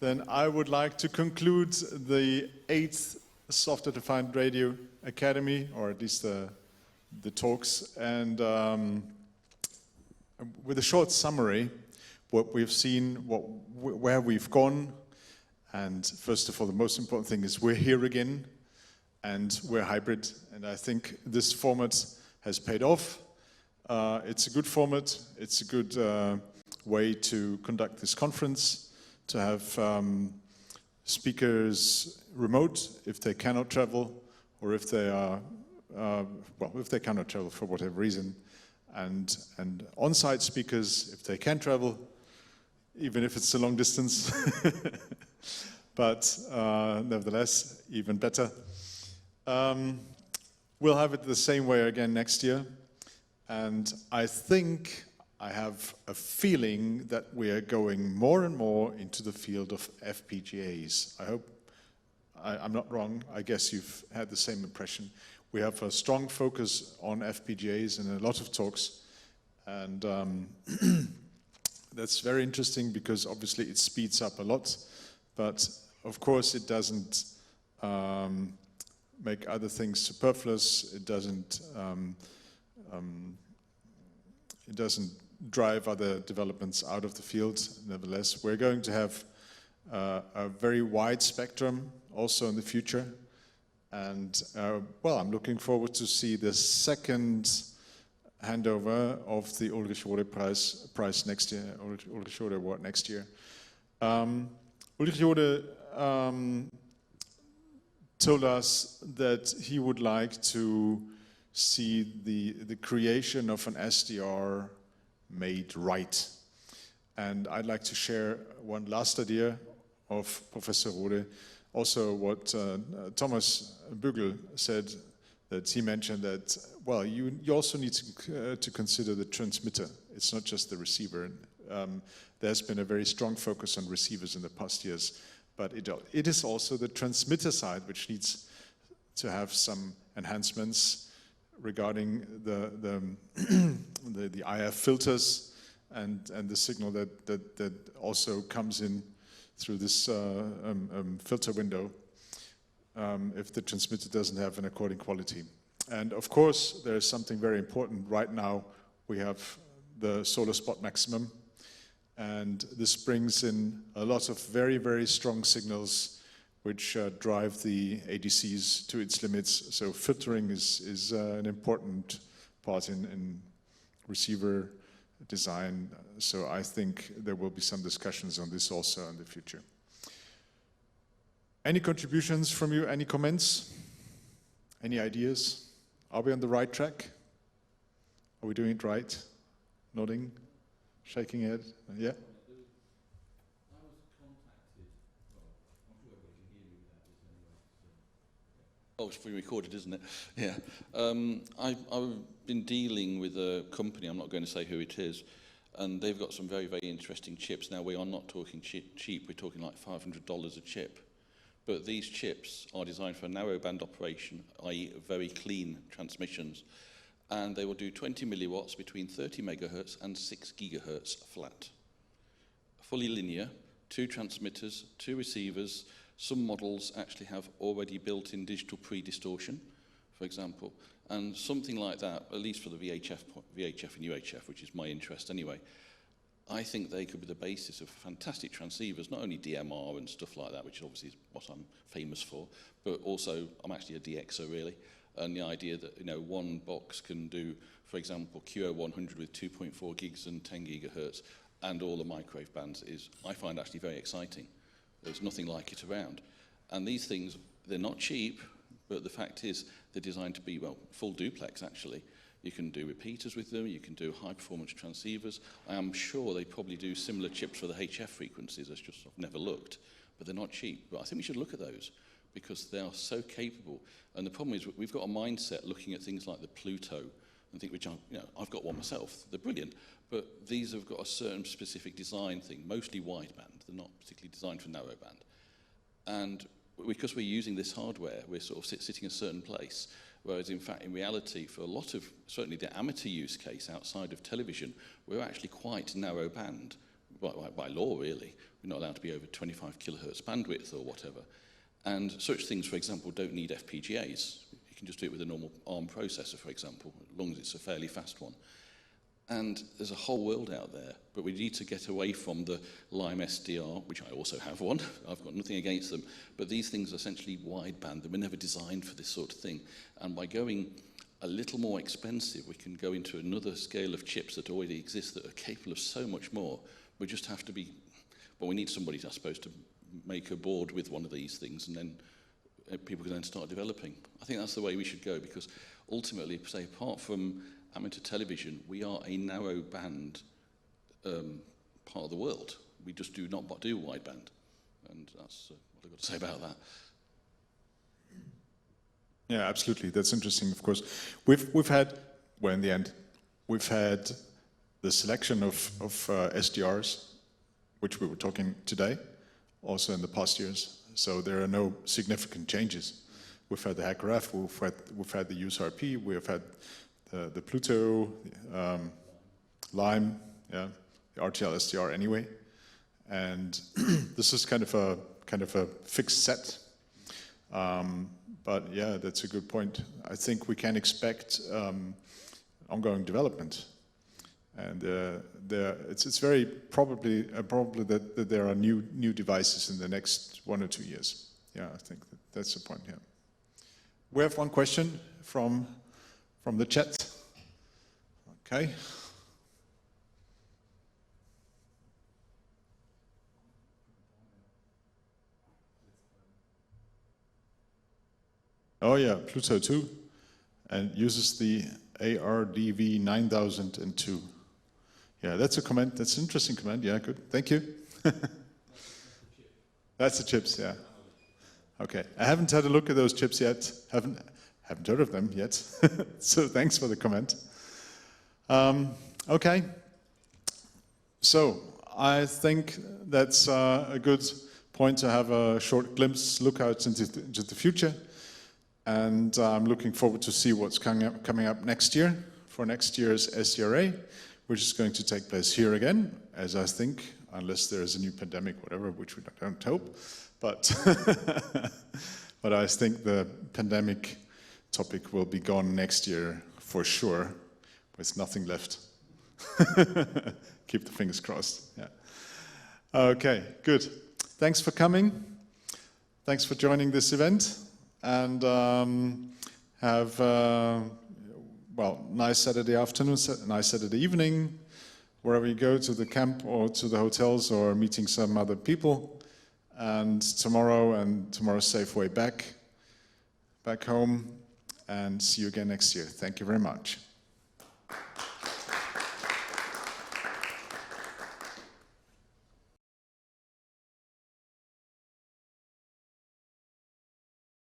then I would like to conclude the 8th Software-Defined Radio Academy, or at least the talks, and with a short summary, what we've seen, where we've gone, and first of all, the most important thing is we're here again, and we're hybrid, and I think this format has paid off. It's a good format, it's a good way to conduct this conference, to have speakers remote if they cannot travel, or if they are, if they cannot travel for whatever reason, and on-site speakers if they can travel, even if it's a long distance, but nevertheless, even better. We'll have it the same way again next year, and I think I have a feeling that we are going more and more into the field of FPGAs. I hope I'm not wrong. I guess you've had the same impression. We have a strong focus on FPGAs in a lot of talks, and that's very interesting because obviously it speeds up a lot, but of course it doesn't make other things superfluous. It doesn't drive other developments out of the field. Nevertheless, we're going to have a very wide spectrum also in the future. And well, I'm looking forward to see the second handover of the Ulrich Rode prize next year, Ulrich Rode Award next year. Ulrich Rode told us that he would like to see the creation of an SDR made right. And I'd like to share one last idea of Professor Rode. Also what Thomas Bügel said, that he mentioned that, well, you also need to consider the transmitter. It's not just the receiver. There's been a very strong focus on receivers in the past years, but it is also the transmitter side which needs to have some enhancements regarding the IF filters and the signal that also comes in through this filter window if the transmitter doesn't have an according quality. And of course, there is something very important. Right now, we have the solar spot maximum, and this brings in a lot of very, very strong signals which drive the ADCs to its limits. So filtering is an important part in receiver design. So I think there will be some discussions on this also in the future. Any contributions from you? Any comments? Any ideas? Are we on the right track? Are we doing it right? Nodding? Shaking head? Yeah? Oh, it's being recorded, isn't it? Yeah. I've been dealing with a company, I'm not going to say who it is, and they've got some very, very interesting chips. Now, we are not talking cheap, we're talking like $500 a chip. But these chips are designed for a narrowband operation, i.e. very clean transmissions, and they will do 20 milliwatts between 30 megahertz and 6 gigahertz flat. Fully linear, 2 transmitters, 2 receivers. Some models actually have already built-in digital pre-distortion, for example, and something like that, at least for the VHF and UHF, which is my interest anyway, I think they could be the basis of fantastic transceivers, not only DMR and stuff like that, which obviously is what I'm famous for, but also I'm actually a DXer really, and the idea that one box can do, for example, QO100 with 2.4 gigs and 10 gigahertz, and all the microwave bands is, I find actually very exciting. There's nothing like it around. And these things, they're not cheap, but the fact is they're designed to be, well, full duplex actually. You can do repeaters with them, you can do high-performance transceivers. I am sure they probably do similar chips for the HF frequencies. I've never looked, but they're not cheap. But I think we should look at those because they are so capable. And the problem is we've got a mindset looking at things like the Pluto and think, which I've got one myself. They're brilliant, but these have got a certain specific design thing, mostly wideband. They're not particularly designed for narrowband. And because we're using this hardware, we're sort of sitting a certain place. Whereas in fact, in reality, for a lot of, certainly the amateur use case outside of television, we're actually quite narrow band. by law really. We're not allowed to be over 25 kilohertz bandwidth or whatever. And such things, for example, don't need FPGAs. You can just do it with a normal ARM processor, for example, as long as it's a fairly fast one. And there's a whole world out there, but we need to get away from the Lime SDR, which I also have one. I've got nothing against them, but these things are essentially wideband. They were never designed for this sort of thing. And by going a little more expensive, we can go into another scale of chips that already exist that are capable of so much more. We just have to be, well, we need somebody, I suppose, to make a board with one of these things, and then people can then start developing. I think that's the way we should go, because ultimately, say, apart from amateur television, we are a narrow band part of the world. We just do not do wideband, and that's what I've got to say about that. Yeah, absolutely. That's interesting. Of course, we've had, well, in the end, we've had the selection of SDRs, which we were talking today, also in the past years. So there are no significant changes. We've had the Hacker F, we've had the USRP, we've had the Pluto, Lime, yeah, the RTL SDR anyway, and this is kind of a fixed set. But yeah, that's a good point. I think we can expect ongoing development, and it's very probably that there are new devices in the next 1 or 2 years. Yeah, I think that's the point. Yeah, we have one question from the chat. Okay. Oh yeah, Pluto 2, and uses the ARDV'22. Yeah, that's a comment. That's an interesting comment. Yeah, good. Thank you. That's the chips. Yeah. Okay. I haven't had a look at those chips yet. Haven't heard of them yet. So thanks for the comment. Okay. So I think that's a good point to have a short glimpse, look out into the future. And I'm looking forward to see what's coming up next year for next year's SDRA, which is going to take place here again, as I think, unless there is a new pandemic, whatever, which we don't hope. But but I think the pandemic topic will be gone next year for sure, with nothing left. Keep the fingers crossed. Yeah. Okay, good. Thanks for coming. Thanks for joining this event. And have, well, nice Saturday afternoon, nice Saturday evening, wherever you go, to the camp or to the hotels or meeting some other people. And tomorrow's safe way back home. And see you again next year. Thank you very much.